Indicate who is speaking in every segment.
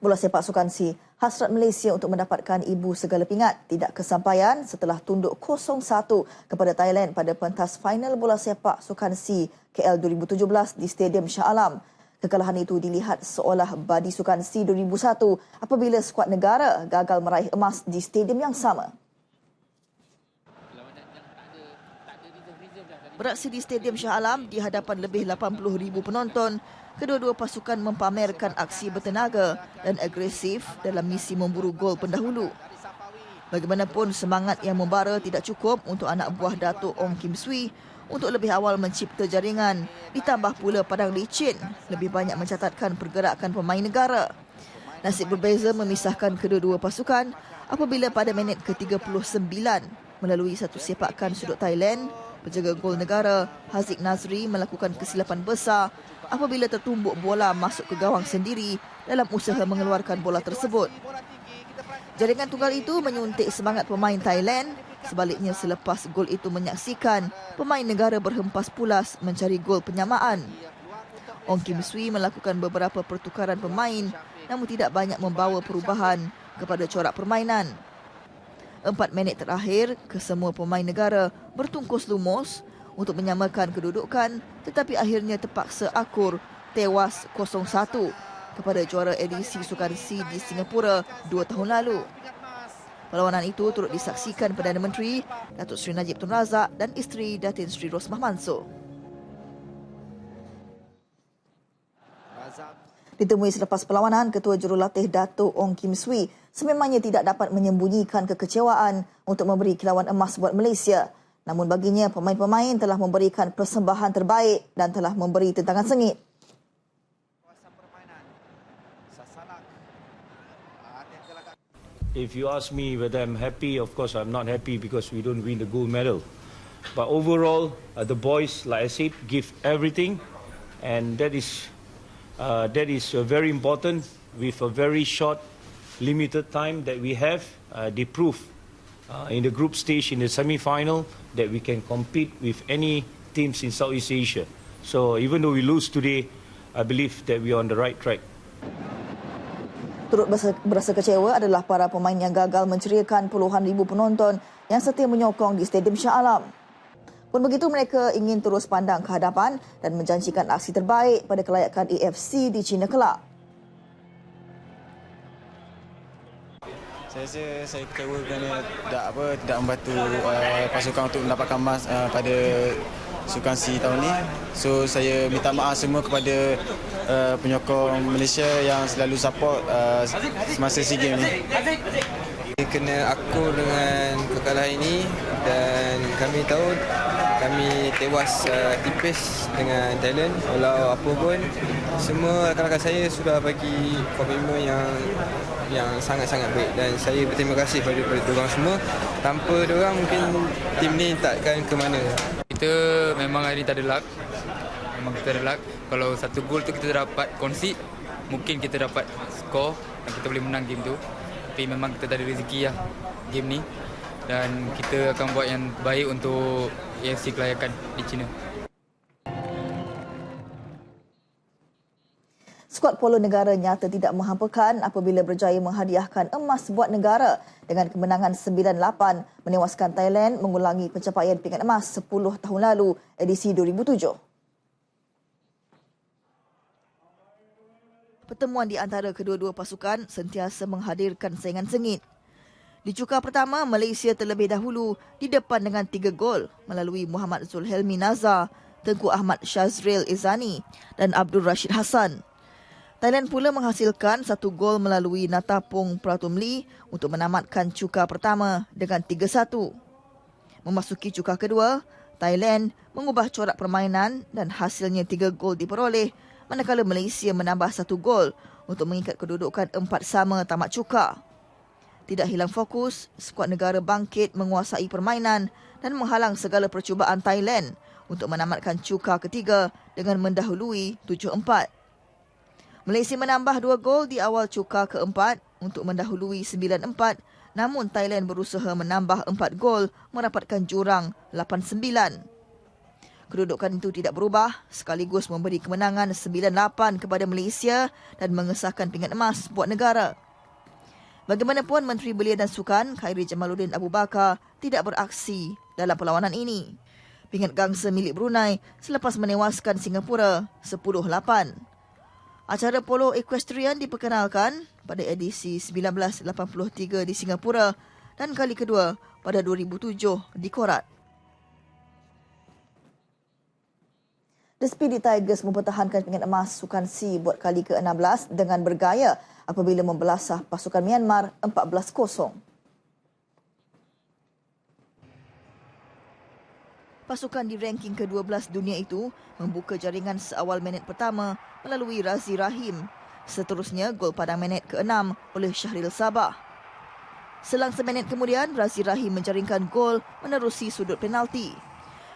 Speaker 1: Bola sepak sukan C, hasrat Malaysia untuk mendapatkan ibu segala pingat tidak kesampaian setelah tunduk 0-1 kepada Thailand pada pentas final bola sepak sukan C KL 2017 di Stadium Shah Alam. Kekalahan itu dilihat seolah badi sukan C 2001 apabila skuad negara gagal meraih emas di stadium yang sama. Beraksi di Stadium Shah Alam di hadapan lebih 80,000 penonton, kedua-dua pasukan mempamerkan aksi bertenaga dan agresif dalam misi memburu gol pendahulu. Bagaimanapun, semangat yang membara tidak cukup untuk anak buah Datuk Ong Kim Swee untuk lebih awal mencipta jaringan, ditambah pula padang licin lebih banyak mencatatkan pergerakan pemain negara. Nasib berbeza memisahkan kedua-dua pasukan apabila pada minit ke-39 melalui satu sepakan sudut Thailand, penjaga gol negara Haziq Nazri melakukan kesilapan besar apabila tertumbuk bola masuk ke gawang sendiri dalam usaha mengeluarkan bola tersebut. Jaringan tunggal itu menyuntik semangat pemain Thailand. Sebaliknya, selepas gol itu menyaksikan, pemain negara berhempas pulas mencari gol penyamaan. Ong Kim Swee melakukan beberapa pertukaran pemain namun tidak banyak membawa perubahan kepada corak permainan. 4 minit terakhir, kesemua pemain negara bertungkus lumus untuk menyamakan kedudukan tetapi akhirnya terpaksa akur tewas 0-1 kepada juara edisi Sukan C di Singapura 2 tahun lalu. Perlawanan itu turut disaksikan Perdana Menteri Datuk Seri Najib Tun Razak dan isteri Datin Seri Rosmah Mansor. Ditemui selepas perlawanan, Ketua Jurulatih Datuk Ong Kim Swee sememangnya tidak dapat menyembunyikan kekecewaan untuk memberi kilauan emas buat Malaysia. Namun baginya, pemain-pemain telah memberikan persembahan terbaik dan telah memberi tentangan sengit.
Speaker 2: If you ask me whether I'm happy, of course I'm not happy because we don't win the gold medal. But overall, the boys, like I said, give everything, and that is very important. With a very short, limited time that we have, they prove in the group stage in the semi-final that we can compete with any teams in Southeast Asia. So even though we lose today, I believe that we are on the right track.
Speaker 1: Turut berasa kecewa adalah para pemain yang gagal menceriakan puluhan ribu penonton yang setia menyokong di Stadium Shah Alam. Pun begitu, mereka ingin terus pandang ke hadapan dan menjanjikan aksi terbaik pada kelayakan AFC di China kelak.
Speaker 3: Saya rasa saya kecewa kerana tidak membantu pasukan untuk mendapatkan emas pada Sukan C tahun ini. So saya minta maaf semua kepada penyokong Malaysia yang selalu support semasa SEA Games ni.
Speaker 4: Kena akur dengan kekalahan ini dan kami tahu kami tewas tipis dengan Thailand. Walau apa pun, semua rakan-rakan saya sudah bagi komitmen yang sangat-sangat baik dan saya berterima kasih kepada diorang semua. Tanpa diorang mungkin tim ni takkan ke mana.
Speaker 5: Kita memang hari ni tak ada luck. Memang kita ada luck. Kalau satu gol tu kita dapat concede, mungkin kita dapat skor dan kita boleh menang game tu. Tapi memang kita tak ada rezeki lah game ni. Dan kita akan buat yang baik untuk AFC kelayakan di China.
Speaker 1: Skuad polo negara nyata tidak menghampakan apabila berjaya menghadiahkan emas buat negara dengan kemenangan 9-8 menewaskan Thailand mengulangi pencapaian pingat emas 10 tahun lalu edisi 2007. Pertemuan di antara kedua-dua pasukan sentiasa menghadirkan saingan sengit. Di cuka pertama, Malaysia terlebih dahulu di depan dengan 3 gol melalui Muhammad Zulhelmi Nazar, Tengku Ahmad Shazril Izani dan Abdul Rashid Hassan. Thailand pula menghasilkan 1 gol melalui Natapong Pratumli untuk menamatkan cuka pertama dengan 3-1. Memasuki cuka kedua, Thailand mengubah corak permainan dan hasilnya 3 gol diperoleh, manakala Malaysia menambah 1 gol untuk mengikat kedudukan 4 sama tamat cuka. Tidak hilang fokus, skuad negara bangkit menguasai permainan dan menghalang segala percubaan Thailand untuk menamatkan cuka ketiga dengan mendahului 7-4. Malaysia menambah 2 gol di awal cuka keempat untuk mendahului 9-4, namun Thailand berusaha menambah 4 gol merapatkan jurang 8-9. Kedudukan itu tidak berubah sekaligus memberi kemenangan 9-8 kepada Malaysia dan mengesahkan pingat emas buat negara. Bagaimanapun, Menteri Belia dan Sukan Khairi Jamaluddin Abu Bakar tidak beraksi dalam perlawanan ini. Pingat gangsa milik Brunei selepas menewaskan Singapura 10-8. Acara polo equestrian diperkenalkan pada edisi 1983 di Singapura dan kali kedua pada 2007 di Korat. The Speedy Tigers mempertahankan pingat emas Sukan C buat kali ke-16 dengan bergaya apabila membelasah pasukan Myanmar 14-0. Pasukan di ranking ke-12 dunia itu membuka jaringan seawal minit pertama melalui Razi Rahim. Seterusnya, gol pada minit ke-6 oleh Syahril Sabah. Selang seminit kemudian, Razi Rahim menjaringkan gol menerusi sudut penalti.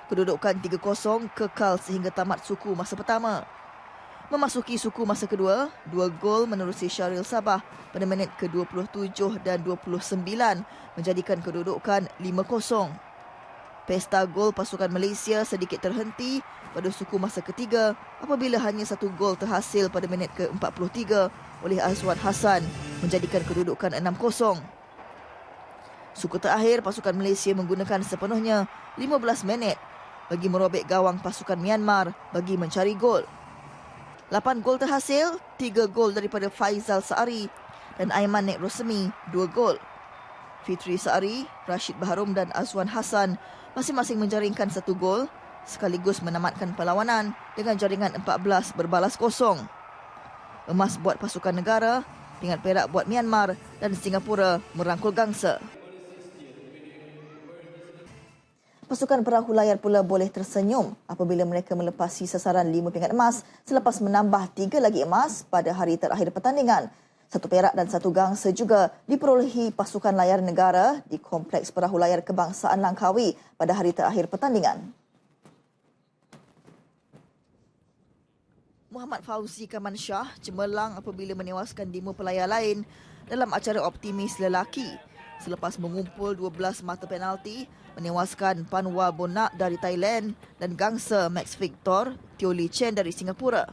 Speaker 1: Kedudukan 3-0 kekal sehingga tamat suku masa pertama. Memasuki suku masa kedua, 2 gol menerusi Syahril Sabah pada minit ke-27 dan 29 menjadikan kedudukan 5-0. Pesta gol pasukan Malaysia sedikit terhenti pada suku masa ketiga apabila hanya 1 gol terhasil pada minit ke-43 oleh Azwan Hassan menjadikan kedudukan 6-0. Suku terakhir, pasukan Malaysia menggunakan sepenuhnya 15 minit bagi merobek gawang pasukan Myanmar bagi mencari gol. 8 gol terhasil, 3 gol daripada Faizal Saari dan Aiman Nek Rosemi 2 gol. Fitri Saari, Rashid Baharom dan Azwan Hassan masing-masing menjaringkan 1 gol sekaligus menamatkan perlawanan dengan jaringan 14 berbalas kosong. Emas buat pasukan negara, pingat perak buat Myanmar dan Singapura merangkul gangsa. Pasukan perahu layar pula boleh tersenyum apabila mereka melepasi sasaran 5 pingat emas selepas menambah 3 lagi emas pada hari terakhir pertandingan. 1 perak dan 1 gangsa juga diperolehi pasukan layar negara di Kompleks Perahu Layar Kebangsaan Langkawi pada hari terakhir pertandingan. Muhammad Fauzi Kaman Shah cemerlang apabila menewaskan 5 pelayar lain dalam acara optimis lelaki selepas mengumpul 12 mata penalti menewaskan Panwa Bonak dari Thailand dan gangsa Max Victor Teo Lee Chen dari Singapura.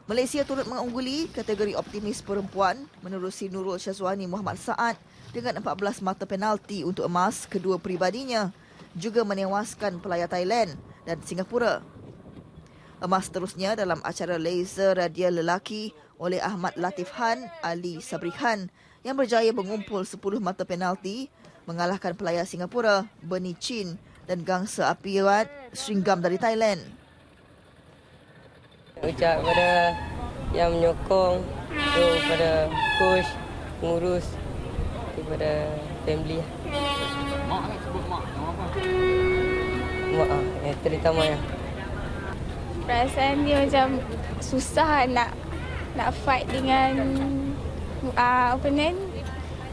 Speaker 1: Malaysia turut mengungguli kategori optimis perempuan menerusi Nurul Syazwani Muhammad Saad dengan 14 mata penalti untuk emas kedua peribadinya, juga menewaskan pelayar Thailand dan Singapura. Emas seterusnya dalam acara laser radial lelaki oleh Ahmad Latif Han Ali Sabri Khan yang berjaya mengumpul 10 mata penalti mengalahkan pelayar Singapura Bernie Chin dan gangsa Apirat Sringgam dari Thailand.
Speaker 6: Ucap kepada yang menyokong, kepada coach, pengurus, kepada family. Mak nak sebut mak, nama apa? Mak terutamanya.
Speaker 7: Perasaan dia macam susah nak fight dengan opponent.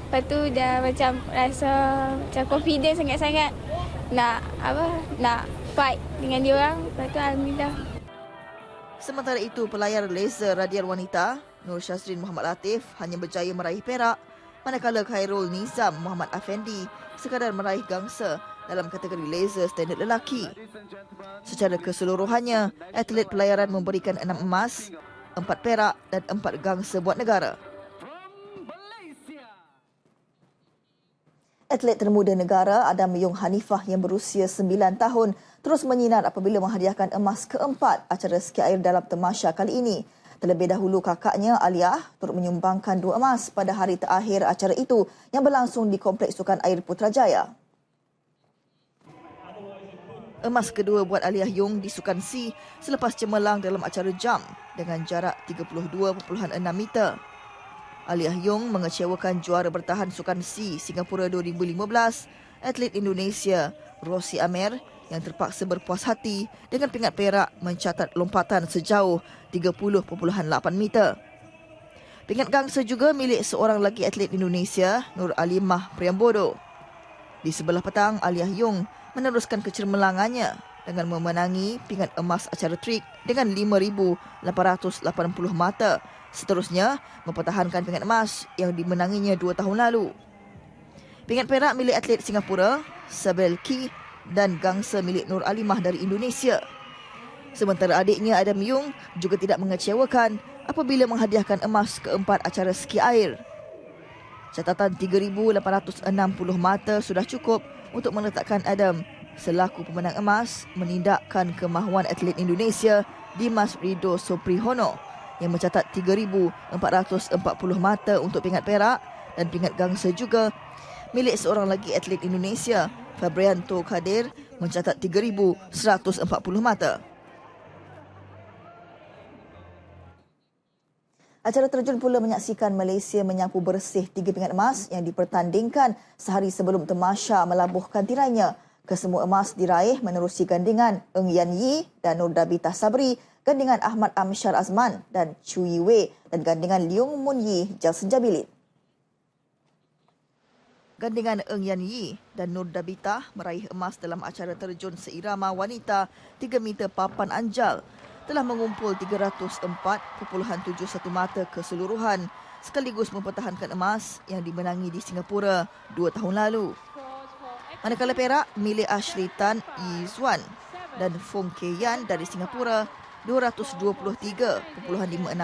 Speaker 7: Lepas tu dah macam rasa macam confident sangat-sangat nak fight dengan dia orang. Lepas tu alhamdulillah.
Speaker 1: Sementara itu, pelayar laser radial wanita Nur Syazrin Muhammad Latif hanya berjaya meraih perak, manakala Khairul Nizam Muhammad Afendi sekadar meraih gangsa dalam kategori laser standard lelaki. Secara keseluruhannya, atlet pelayaran memberikan 6 emas, 4 perak dan 4 gangsa buat negara. Atlet termuda negara Adam Yung Hanifah yang berusia 9 tahun terus menyinar apabila menghadiahkan emas keempat acara ski air dalam Tamasya kali ini. Terlebih dahulu kakaknya Aliyah turut menyumbangkan 2 emas pada hari terakhir acara itu yang berlangsung di Kompleks Sukan Air Putrajaya. Emas kedua buat Aliyah Yung di Sukan C selepas cemerlang dalam acara jump dengan jarak 32.6 meter. Aliyah Yung mengecewakan juara bertahan Sukan C Singapura 2015, atlet Indonesia Rosi Amer yang terpaksa berpuas hati dengan pingat perak mencatat lompatan sejauh 30.8 meter. Pingat gangsa juga milik seorang lagi atlet Indonesia, Nur Alimah Priambodo. Di sebelah petang, Aliyah Yung meneruskan kecermelangannya dengan memenangi pingat emas acara trik dengan 5,880 mata. Seterusnya, mempertahankan pingat emas yang dimenanginya 2 tahun lalu. Pingat perak milik atlet Singapura, Sabel Key, dan gangsa milik Nur Alimah dari Indonesia. Sementara adiknya Adam Yung juga tidak mengecewakan apabila menghadiahkan emas keempat acara ski air. Catatan 3,860 mata sudah cukup untuk meletakkan Adam selaku pemenang emas menindakkan kemahuan atlet Indonesia Dimas Rido Soprihono yang mencatat 3,440 mata untuk pingat perak dan pingat gangsa juga milik seorang lagi atlet Indonesia Fabrianto Kadir mencatat 3,140 mata. Acara terjun pula menyaksikan Malaysia menyapu bersih 3 pingat emas yang dipertandingkan sehari sebelum Tamasha melabuhkan tirainya. Kesemua emas diraih menerusi gandingan Ng Yan Yi dan Nur Dabita Sabri, gandingan Ahmad Amshar Azman dan Chu Yi Wei dan gandingan Leong Mun Yi Jelson Jabilin. Gandingan Ng Yan Yi dan Nur Dabita meraih emas dalam acara terjun seirama wanita 3 meter papan anjal telah mengumpul 304.71 mata keseluruhan sekaligus mempertahankan emas yang dimenangi di Singapura 2 tahun lalu. Manakala perak milik Ashley Tan Yi Zuan dan Fong Kei Yan dari Singapura 223.56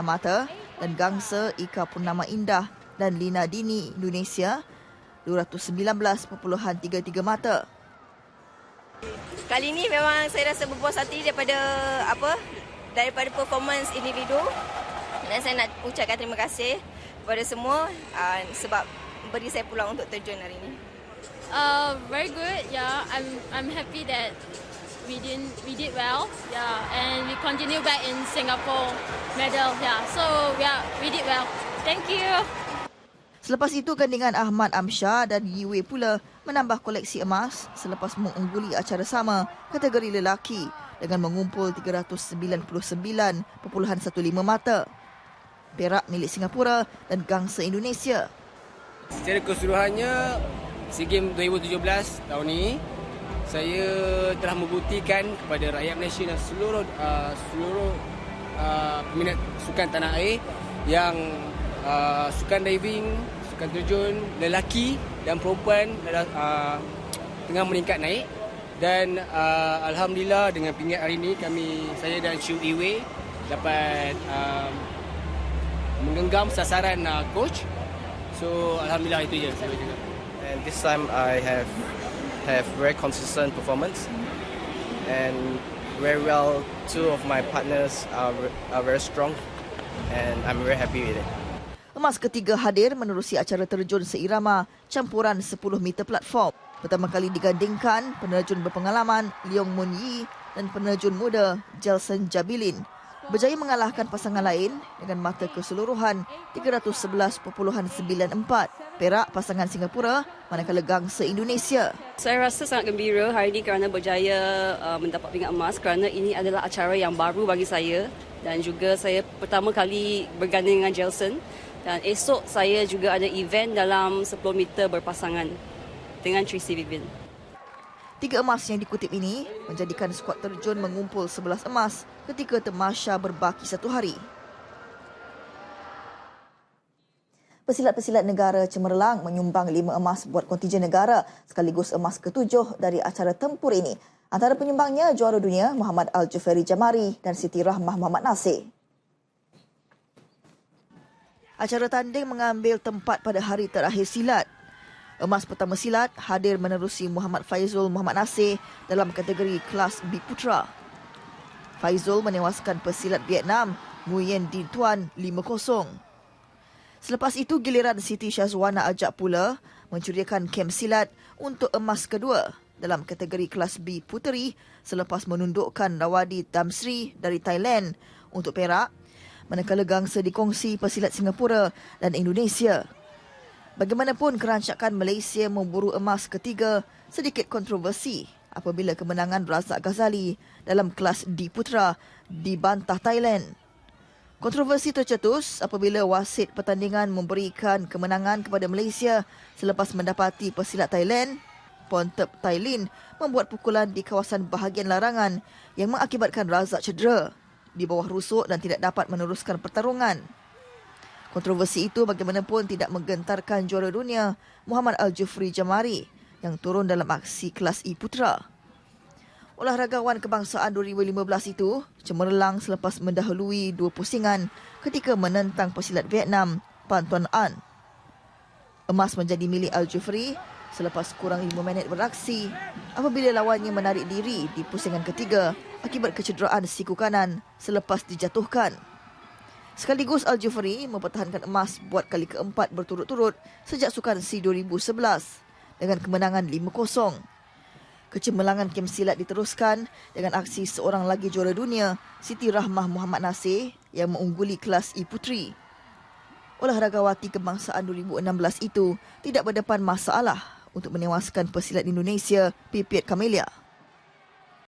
Speaker 1: mata dan gangsa Ika Purnama Indah dan Lina Dini Indonesia 219.33 mata.
Speaker 6: Kali ini memang saya rasa berpuas hati daripada performance individu, dan saya nak ucapkan terima kasih kepada semua sebab beri saya peluang untuk terjun hari ini.
Speaker 7: Very good. Yeah, I'm happy that we did well. Yeah, and we continue back in Singapore medal. Yeah, so we did well. Thank you.
Speaker 1: Selepas itu, gandingan Ahmad Amshar dan Yi Wei pula menambah koleksi emas selepas mengungguli acara sama kategori lelaki dengan mengumpul 399.15 mata. Perak milik Singapura dan gangsa Indonesia.
Speaker 8: Secara keseluruhannya, SEA Games 2017 tahun ini, saya telah membuktikan kepada rakyat Malaysia dan seluruh peminat sukan tanah air yang sukan diving, sukan terjun, lelaki dan perempuan tengah meningkat naik. Dan alhamdulillah dengan pingat hari ini saya dan Chu Yi Wei dapat menggenggam sasaran coach. So alhamdulillah itu je saya cakap.
Speaker 9: And this time I have very consistent performance and very well. Two of my partners are very strong and I'm very happy with it.
Speaker 1: Emas ketiga hadir menerusi acara terjun seirama campuran 10 meter platform. Pertama kali digandingkan penerjun berpengalaman Leong Mun Yi dan penerjun muda Jelson Jabilin berjaya mengalahkan pasangan lain dengan mata keseluruhan 311.94. Perak pasangan Singapura manakala gangsa Indonesia.
Speaker 10: Saya rasa sangat gembira hari ini kerana berjaya mendapat pingat emas kerana ini adalah acara yang baru bagi saya dan juga saya pertama kali berganding dengan Jelson dan esok saya juga ada event dalam 10 meter berpasangan dengan Tracy Vivian.
Speaker 1: 3 emas yang dikutip ini menjadikan skuad terjun mengumpul 11 emas ketika Tamasha berbaki 1 hari. Pesilat-pesilat negara cemerlang menyumbang 5 emas buat kontijen negara sekaligus emas ke-7 dari acara tempur ini. Antara penyumbangnya juara dunia Muhammad Al-Juferi Jamari dan Siti Rahmah Muhammad Nasir. Acara tanding mengambil tempat pada hari terakhir silat. Emas pertama silat hadir menerusi Muhammad Faizul Muhammad Nasir dalam kategori kelas B Putra. Faizul menewaskan pesilat Vietnam Nguyen Din Tuan 5-0. Selepas itu giliran Siti Syazwana ajak pula mencuriakan kem silat untuk emas kedua dalam kategori kelas B Puteri selepas menundukkan Rawadi Damsri dari Thailand untuk perak, manakala gangsa dikongsi pesilat Singapura dan Indonesia. Bagaimanapun, kerancakan Malaysia memburu emas ketiga sedikit kontroversi apabila kemenangan Razak Ghazali dalam kelas D Putra dibantah Thailand. Kontroversi tercetus apabila wasit pertandingan memberikan kemenangan kepada Malaysia selepas mendapati pesilat Thailand, Pontep Thailin, membuat pukulan di kawasan bahagian larangan yang mengakibatkan Razak cedera di bawah rusuk dan tidak dapat meneruskan pertarungan. Kontroversi itu bagaimanapun tidak menggentarkan juara dunia Muhammad Al-Juferi Jamari yang turun dalam aksi kelas E Putra. Olahragawan kebangsaan 2015 itu cemerlang selepas mendahului 2 pusingan ketika menentang pesilat Vietnam, Pan Tuan An. Emas menjadi milik Al-Jufri selepas kurang 5 minit beraksi apabila lawannya menarik diri di pusingan ketiga akibat kecederaan siku kanan selepas dijatuhkan. Sekaligus Al-Jufri mempertahankan emas buat kali keempat berturut-turut sejak Sukan SEA 2011 dengan kemenangan 5-0. Kecemerlangan kem silat diteruskan dengan aksi seorang lagi juara dunia, Siti Rahmah Muhammad Nasir yang mengungguli kelas E Puteri. Olahragawati kebangsaan 2016 itu tidak berdepan masalah untuk menewaskan pesilat Indonesia, Pipiat Kamelia.